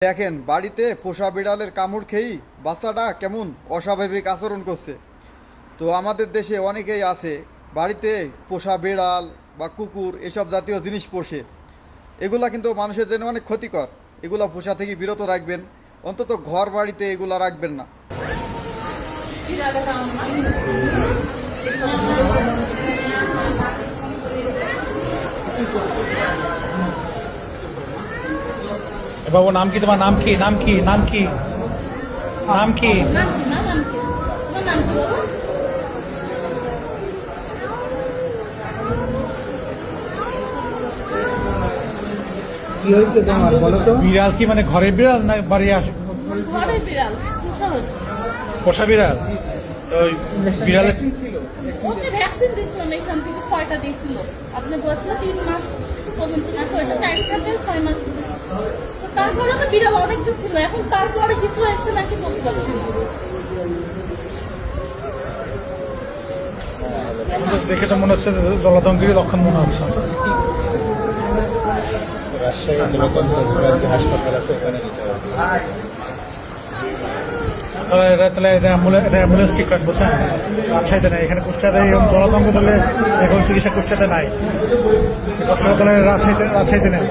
দেখেন বাড়িতে পোষা বিড়ালের কামড় খেয়েই বাচ্চাটা কেমন অস্বাভাবিক আচরণ করছে। তো আমাদের দেশে অনেকেই আছে বাড়িতে পোষা বিড়াল বা কুকুর এসব জাতীয় জিনিস পোষে। এগুলা কিন্তু মানুষের জন্য অনেক ক্ষতিকর। এগুলা পোষা থেকে বিরত রাখবেন, অন্তত ঘর বাড়িতে এগুলা রাখবেন না। বাবু নাম কি তোমার? নাম কি? নাম কি? নাম কি? নাম কি? কি হয়েছে তোমার বলো তো? বিড়াল কি মানে ঘরের বিড়াল না বাড়ি আসে? ঘরের বিড়াল, পোষা বিড়াল। ওই বিড়ালের ওকে ভ্যাকসিন দিয়েছিলাম, এখান থেকে 6টা দিয়েছিল। আপনি বলছিলেন 3 মাস পর্যন্ত নাকি ওইটা টাইম থাকে 6 মাস। তো তারপরে তো বিড়াল অনেকদিন ছিল, এখন তারপরে কিছু হয়েছে নাকি বলতে পারছি না। দেখে তো মনে হচ্ছে জলাতঙ্কের লক্ষণ মনে হচ্ছে। হাসপাতাল আছে, ওখানে নিতে হবে। তাহলে এটা অ্যাম্বুলেন্স ঠিক রাখবো, বুঝছেন? রাজশাহীতে নেই, এখানে কুষ্টিয়াতে জলাতঙ্ক তাহলে এখন চিকিৎসা কুষ্টিয়াতে নাই, কষ্ট তাহলে রাজশাহীতে নেই।